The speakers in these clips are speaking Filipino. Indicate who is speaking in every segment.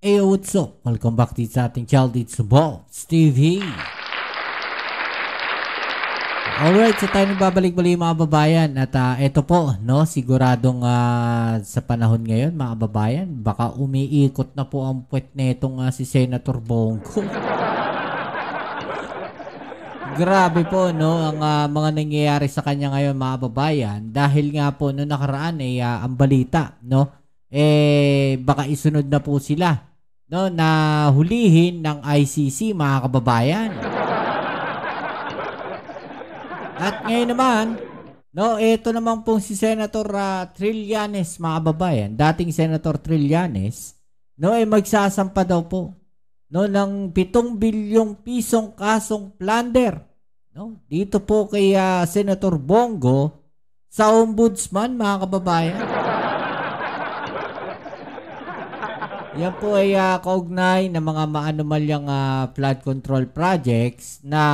Speaker 1: Hey, what's up? Welcome back dito sa ating child. It's Bolts TV. Alright, so tayo nagbabalik-balik mga babayan. At eto po, no, siguradong sa panahon ngayon mga babayan, baka umiikot na po ang puwet netong si Senator Bongo. Grabe po, no, ang mga nangyayari sa kanya ngayon mga babayan. Dahil nga po, no, nakaraan ang balita, no, baka isunod na po sila, no, na hulihin ng ICC mga kababayan. At ngayon naman, no, ito naman pong si Senator Trillanes mga kababayan, dating Senator Trillanes, no, magsasampa daw po, no, ng 7 bilyong pisong kasong plunder, no, dito po kay Senator Bongo sa Ombudsman mga kababayan. Yan po ay kaugnay ng mga maanomalyang flood control projects na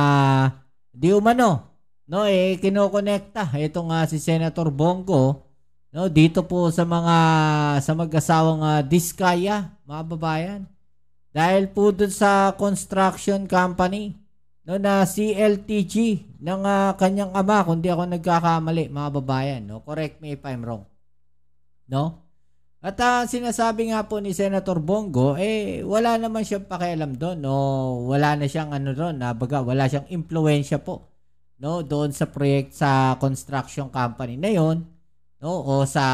Speaker 1: di umano, no, kinokonekta itong si Senator Bongo, no, dito po sa mag-asawang Diskaya mga babayan. Dahil po dun sa construction company, no, na CLTG ng kanyang ama, kung di ako nagkakamali mga babayan, no, correct me if I'm wrong, no. At sinasabi nga po ni Senator Bongo, wala naman siyang pakialam doon, no, wala na siyang wala siyang impluwensya po, no, doon sa sa construction company na yon, no, o sa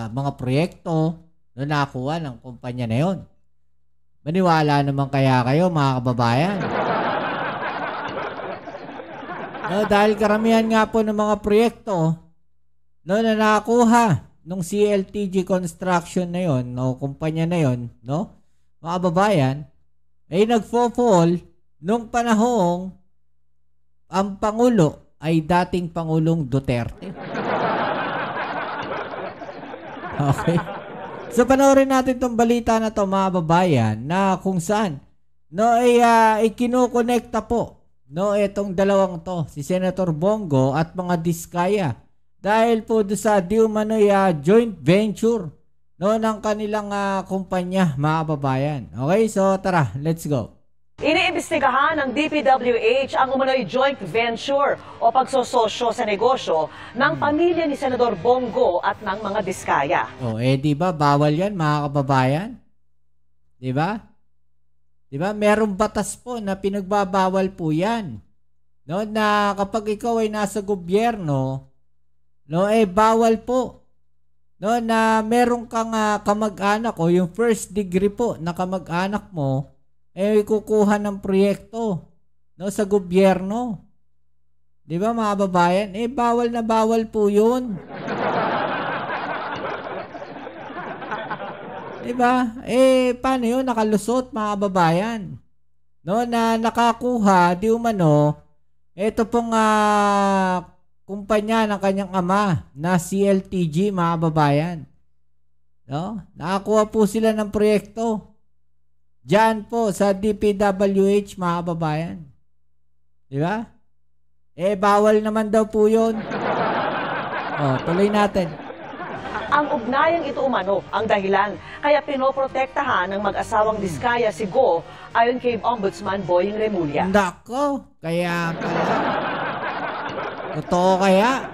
Speaker 1: mga proyekto na nakuha ng kumpanya na yon. Maniwala naman kaya kayo mga kababayan? No, dahil karamihan nga po ng mga proyekto, no, na nakuha nung CLTG construction na yon, no, kumpanya na yon, no, mga kababayan, nagfo-fall nung panahong ang Pangulo ay dating Pangulong Duterte. Okay. So panoorin natin tong balita na to mga babayan, na kung saan, no, kinukonekta po, no, itong dalawang to, si Senator Bongo at mga Diskaya, dahil po do sa di umano'y joint venture, no, ng kanilang kumpanya mga babayan. Okay, so tara, let's go.
Speaker 2: Iniimbestigahan ng DPWH ang umano'y joint venture o pagsososyo sa negosyo ng pamilya ni Senador Bongo at ng mga Diskaya.
Speaker 1: Di ba bawal yan mga kababayan? Di ba? Di ba? Merong batas po na pinagbabawal po yan. No, na kapag ikaw ay nasa gobyerno, no, bawal po, no, na meron kang kamag-anak o yung first degree po na kamag-anak mo kukuha ng proyekto, no, sa gobyerno. Di ba mga babayan? Bawal na bawal po yun. Di ba? Paano yun? Nakalusot mga babayan. No, na nakakuha, di umano, ito pong kumpanya ng kanyang ama na CLTG mga babayan. No? Nakakuha po sila ng proyekto diyan po sa DPWH mga babayan. Di ba? Bawal naman daw po yun. Tuloy natin.
Speaker 2: Ang ugnayang ito umano ang dahilan kaya pinoprotektahan ng mag-asawang Diskaya si Go ayon kay Ombudsman Boying Remulla.
Speaker 1: Nako, kaya pala. Totoo kaya?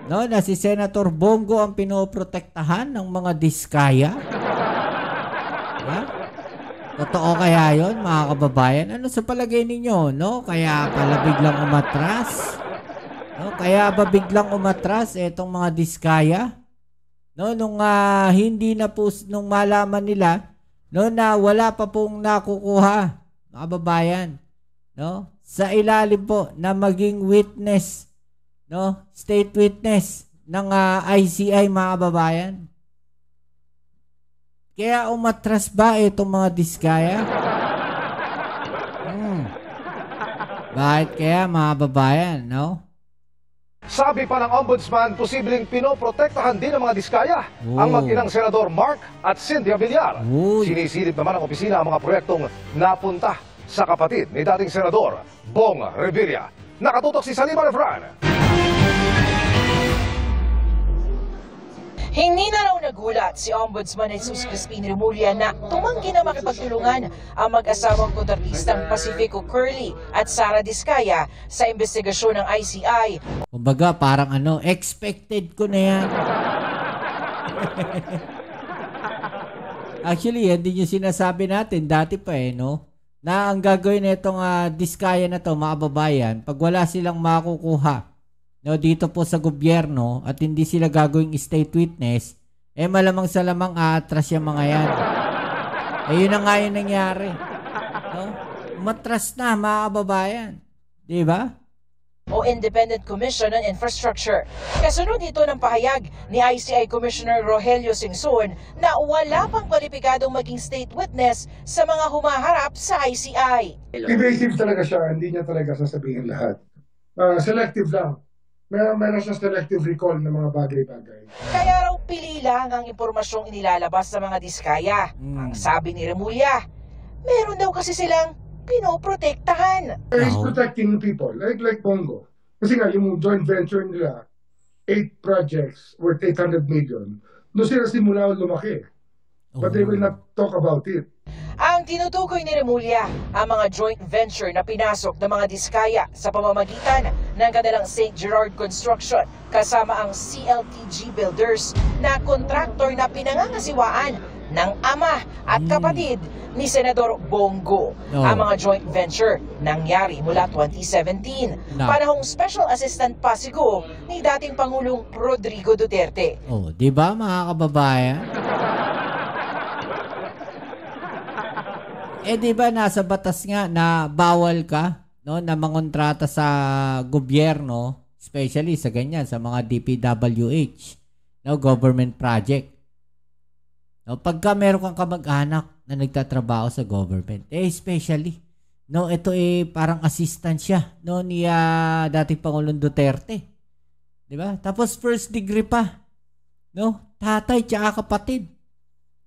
Speaker 1: No, na si Senator Bongo ang pinoprotektahan ng mga Diskaya? Ha? Totoo kaya yon mga kababayan? Ano sa palagay ninyo? No? Kaya pala biglang umatras? No? Kaya ba biglang umatras itong mga Diskaya? No, nung hindi na po, nung malaman nila, no, na wala pa pong nakukuha mga kababayan, no, sa ilalim po na maging witness, no, state witness ng ICI mga kababayan. Kaya umatras ba itong mga Diskaya? Bakit kaya mga babayan, no?
Speaker 3: Sabi pa ng Ombudsman, posibleng pinoprotektahan din ng mga Diskaya ang mag-inang Senador Mark at Cynthia Villar. Sinisilip naman ng opisina ang mga proyektong napunta sa kapatid ni dating Senador Bong Revilla. Nakatutok si Salima Refran.
Speaker 4: Hindi na raw nagulat si Ombudsman Jesus Crispin Remulla na tumanggi na makipagtulungan ang mag-asawang kontratistang Pacifico Curly at Sara Diskaya sa investigasyon ng ICI.
Speaker 1: Kumbaga, parang expected ko na yan. Actually, yan din yung sinasabi natin dati pa no? Na ang gagawin nitong Diskaya na to, mga babayan, pag wala silang makukuha dito po sa gobyerno at hindi sila gagawing state witness, malamang sa lamang atras yung mga yan. Yun na nga yung nangyari. No? Matras na, mga kababayan. Diba?
Speaker 4: O Independent Commission on Infrastructure. Kasunod ito ng pahayag ni ICI Commissioner Rogelio Singson na wala pang kwalipikadong maging state witness sa mga humaharap sa ICI.
Speaker 5: Evasive talaga siya, hindi niya talaga sasabihin lahat. Selective lang. Meron siya selective recall ng mga bagay-bagay.
Speaker 4: Kaya raw pili lang ang impormasyong inilalabas sa mga Diskaya. Ang sabi ni Remulla, meron daw kasi silang pinoprotektahan.
Speaker 5: He's protecting people, like Bongo. Kasi nga, yung joint venture nila, 8 projects worth 800 million, doon sila simula lumaki. But they will not talk about it.
Speaker 4: Ang tinutukoy ni Remulla, ang mga joint venture na pinasok ng mga Diskaya sa pamamagitan ng kanilang St. Gerard Construction kasama ang CLTG Builders na kontraktor na pinangangasiwaan ng ama at kapatid ni Senador Bongo. Ang mga joint venture nangyari mula 2017, panahong Special Assistant Pasigo ni dating Pangulong Rodrigo Duterte.
Speaker 1: Di ba mga kababayan? Di ba nasa batas nga na bawal ka na mangontrata sa gobyerno, especially sa ganyan, sa mga DPWH, government project. Pagka meron kang kamag-anak na nagtatrabaho sa government, especially, ito parang assistant siya ni dating Pangulong Duterte. Di ba? Tapos first degree pa. Tatay tsaka kapatid.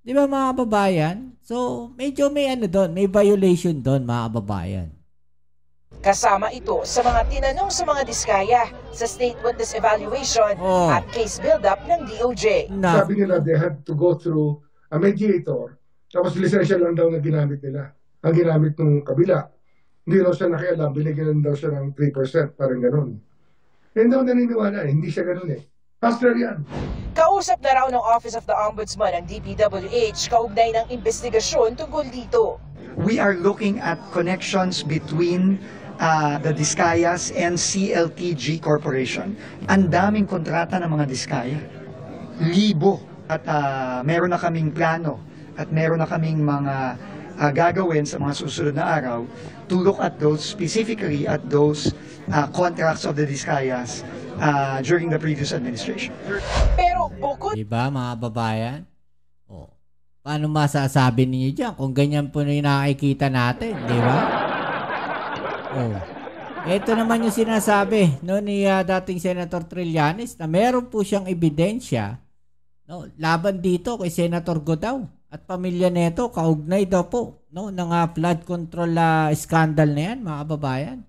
Speaker 1: Di ba mga kababayan? So, medyo may doon, may violation doon mga kababayan.
Speaker 4: Kasama ito sa mga tinanong sa mga Diskaya sa State Witness Evaluation at case build-up ng DOJ.
Speaker 5: Sabi nila they had to go through a mediator, tapos lisensya lang daw na ginamit nila. Ang ginamit ng kabila. Hindi daw siya nakialam, binigyan daw siya ng 3%, parang ganun. Hindi daw naniniwala, hindi siya ganun Pastor yan.
Speaker 4: Kausap na raw ng Office of the Ombudsman ang DPWH kaugnay ng investigasyon tungkol dito.
Speaker 6: We are looking at connections between the Diskayas and CLTG Corporation. Ang daming kontrata ng mga Diskaya. Libo. At meron na kaming plano at meron na kaming mga gagawin sa mga susunod na araw to look at those, specifically at those contracts of the Diskayas during the previous administration.
Speaker 4: Pero bukod...
Speaker 1: Diba mga babayan? Paano masasabi ninyo dyan kung ganyan po yung nakikita natin? Diba? Ito naman yung sinasabi ni dating Senator Trillanes na meron po siyang ebidensya laban dito kay Senator Godao at pamilya nito, kaugnay daw po ng flood control scandal na yan mga kababayan.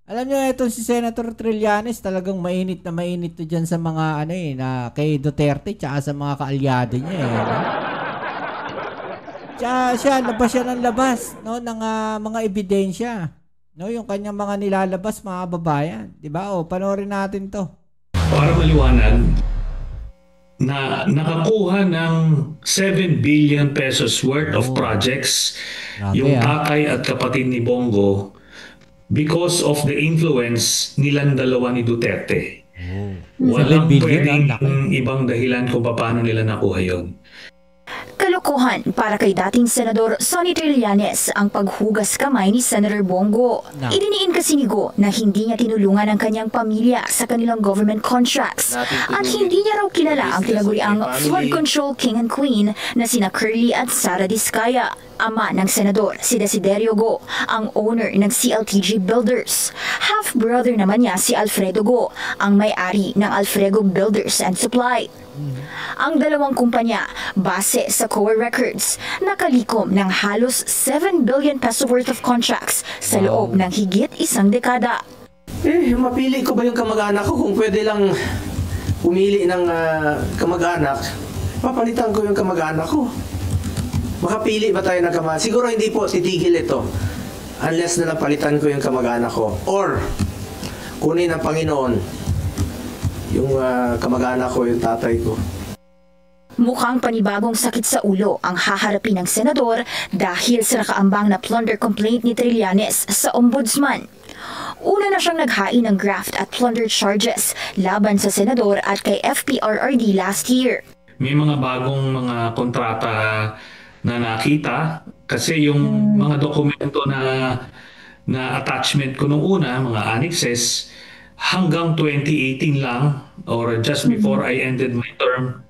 Speaker 1: Alam nyo, itong si Senator Trillanes talagang mainit na mainit to dyan sa mga na kay Duterte tsaka sa mga kaalyado niya Tsaka labas siya ng labas ng mga ebidensya. Yung kanyang mga nilalabas mga kababayan. Diba? Panoorin natin to.
Speaker 7: Para maliwanag, na nakakuha ng 7 billion pesos worth of projects yung tatay at kapatid ni Bongo because of the influence nilang dalawa ni Duterte. Walang pwedeng ibang dahilan kung paano nila nakuha yun.
Speaker 8: Kalokohan para kay dating Senador Sonny Trillanes ang paghugas kamay ni Senator Bongo. Idiniin kasi ni Go na hindi niya tinulungan ang kanyang pamilya sa kanilang government contracts at hindi niya raw kilala ang tinaguriang flood control king and queen na sina Curly at Sara Diskaya. Ama ng Senador si Desiderio Go, ang owner ng CLTG Builders. Half-brother naman niya si Alfredo Go, ang may-ari ng Alfredo Builders and Supply. Ang dalawang kumpanya, base sa COA records, nakalikom ng halos 7 billion peso worth of contracts sa loob ng higit isang dekada.
Speaker 9: Mapili ko ba yung kamag-anak ko kung pwede lang pumili ng kamag-anak, papalitan ko yung kamag-anak ko. Makapili ba tayo ng kamag-anak? Siguro hindi po titigil ito unless na napalitan ko yung kamag-anak ko. Or, kunin ng Panginoon yung kamag-anak ko, yung tatay ko.
Speaker 8: Mukhang panibagong sakit sa ulo ang haharapin ng senador dahil sa nakaambang na plunder complaint ni Trillanes sa ombudsman. Una na siyang naghain ng graft at plunder charges laban sa senador at kay FPRRD last year.
Speaker 7: May mga bagong mga kontrata na nakita kasi yung mga dokumento na attachment ko nung una, mga annexes, hanggang 2018 lang or just before I ended my term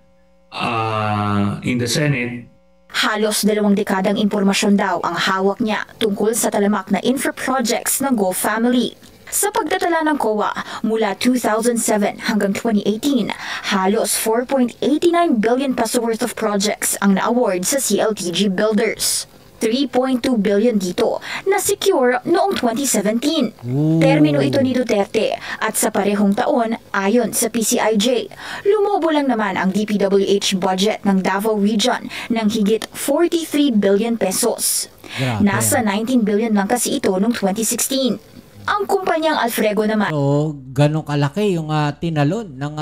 Speaker 7: in the Senate.
Speaker 8: Halos 2 dekadang impormasyon daw ang hawak niya tungkol sa talamak na infra projects ng Go family. Sa pagtatala ng COA, mula 2007 hanggang 2018, halos 4.89 billion peso worth of projects ang na-award sa CLTG builders. 3.2 billion dito na secure noong 2017. Termino ito ni Duterte at sa parehong taon, ayon sa PCIJ, lumobo lang naman ang DPWH budget ng Davao Region ng higit 43 billion pesos. Nasa 19 billion lang kasi ito noong 2016. Ang kumpanyang Alfrego naman.
Speaker 1: So, ganun kalaki yung tinalon ng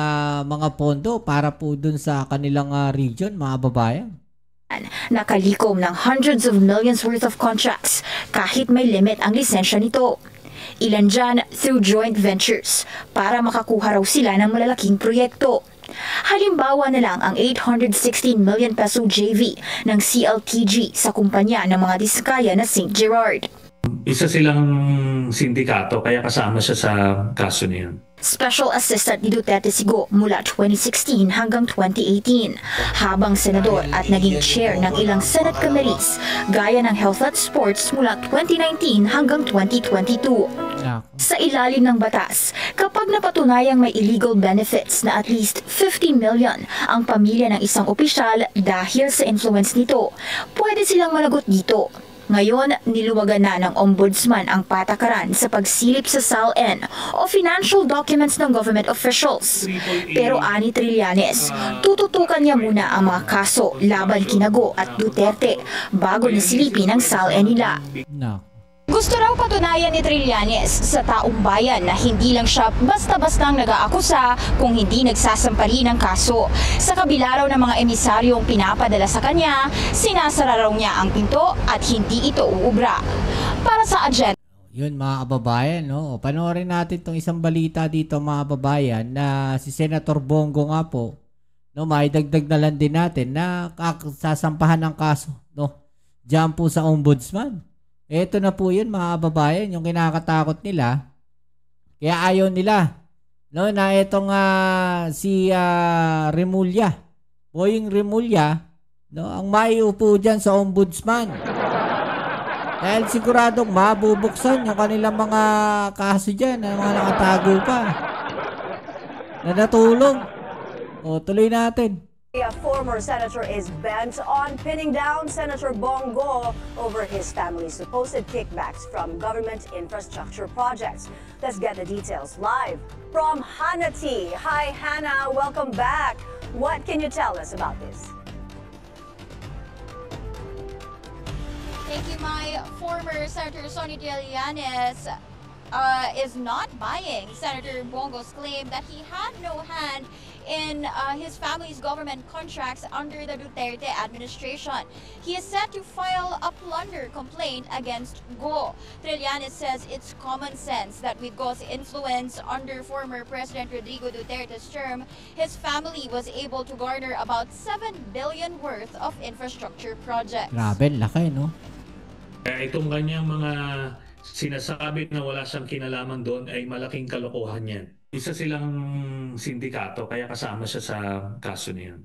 Speaker 1: mga pondo para po dun sa kanilang region, mga babayan.
Speaker 8: Nakalikom ng hundreds of millions worth of contracts kahit may limit ang lisensya nito. Ilan dyan through joint ventures para makakuha raw sila ng malalaking proyekto. Halimbawa na lang ang 816 million peso JV ng CLTG sa kumpanya ng mga diskaya na St. Gerard.
Speaker 7: Isa silang sindikato kaya kasama siya sa kaso niyan.
Speaker 8: Special Assistant ni Duterte Sigo mula 2016 hanggang 2018 habang senador at naging chair ng ilang Senate committees gaya ng Health at Sports mula 2019 hanggang 2022. Sa ilalim ng batas, kapag napatunayang may illegal benefits na at least 50 million ang pamilya ng isang opisyal dahil sa influence nito, pwede silang managot dito. Ngayon, niluwagan na ng ombudsman ang patakaran sa pagsilip sa SALN o financial documents ng government officials. Pero ani Trillanes, tututukan niya muna ang mga kaso laban kina Go at Duterte bago nasilipin ang SALN nila. Gusto raw patunayan ni Trillanes sa taong bayan na hindi lang siya basta-bastang nag-aakusa kung hindi nagsasampa rin ng kaso. Sa kabila raw ng mga emisaryong pinapadala sa kanya, sinasara raw niya ang pinto at hindi ito uubra. Para sa agenda.
Speaker 1: Yun mga kababayan, no? Panoorin natin itong isang balita dito mga kababayan na si Senator Bongo nga po, no, maidagdag na lang din natin na sasampahan ng kaso, no? Diyan po sa ombudsman. Ito na po yun mga kababayan, yung kinakatakot nila. Kaya ayaw nila. No, na itong si Remulla. Boying Remulla, no, ang maiupo dyan sa ombudsman. Dahil siguradong mabubuksan yung kanilang mga kaso dyan, na mga nakatago pa. Na natulong. O, tuloy natin.
Speaker 10: A former senator is bent on pinning down Senator Bongo over his family's supposed kickbacks from government infrastructure projects. Let's get the details live from Hannah T. Hi, Hannah. Welcome back. What can you tell us about this?
Speaker 11: Thank you. My former Senator Sonny Trillanes is not buying Senator Bongo's claim that he had no hand in his family's government contracts under the Duterte administration. He is set to file a plunder complaint against Go. Trillanes says it's common sense that with Go's influence under former President Rodrigo Duterte's term, his family was able to garner about 7 billion worth of infrastructure projects.
Speaker 1: Grabe, laki, no?
Speaker 7: Itong kanyang mga sinasabi na wala siyang kinalaman doon ay malaking kalokohan yan. Isa silang sindikato kaya kasama siya sa kaso niyan.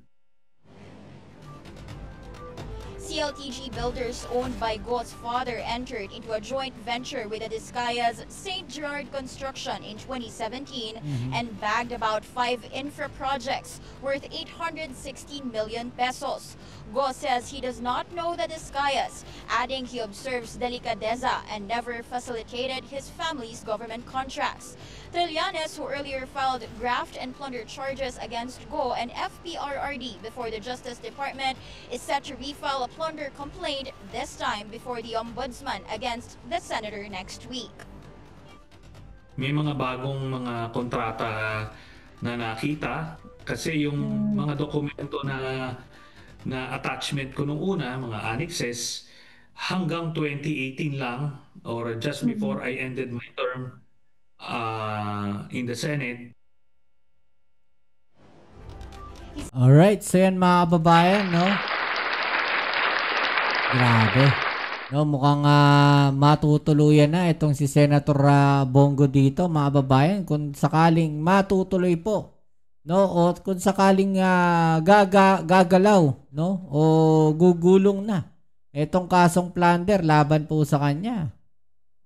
Speaker 11: Si CLTG Builders, owned by Go's father, entered into a joint venture with the Discayas St. Gerard Construction in 2017 and bagged about 5 infra projects worth 816 million pesos. Go says he does not know the Discayas, adding he observes delicadeza and never facilitated his family's government contracts. Trillanes, who earlier filed graft and plunder charges against Go and FPRRD before the Justice Department, is set to refile a plunder complaint, this time before the Ombudsman against the senator next week.
Speaker 7: May mga bagong mga kontrata na nakita kasi yung mga dokumento na attachment ko nung una, mga annexes, hanggang 2018 lang or just before I ended my term in the Senate.
Speaker 1: Alright, so yan mga kababayan, no? Grabe. No, mukhang matutuluyan na itong si Senator Bongo dito, mga kababayan, kung sakaling matutuloy po, no? O kung sakaling gagalaw, no? O gugulong na itong kasong plunder laban po sa kanya.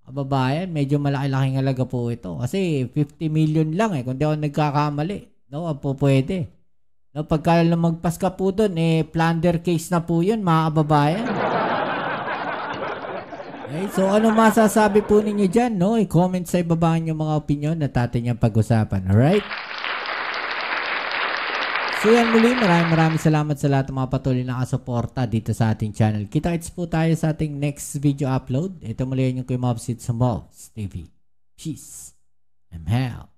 Speaker 1: Kababayan, medyo malaki-laking halaga po ito. Kasi 50 million lang kung di ako nagkakamali. No, po pwede. No, pagka lumagpas ka po doon, plunder case na po yun, mga kababayan. Okay, so ano masasabi po ninyo dyan, no? I-comment sa ibaba nyo mga opinion na atin yung pag-usapan. Alright? So yan muli, maraming salamat sa lahat ng mga patuloy na kasuporta dito sa ating channel. Kita-kits po tayo sa ating next video upload. Ito muli yung Kuya Mobsit sa Mobs TV. Peace and hell.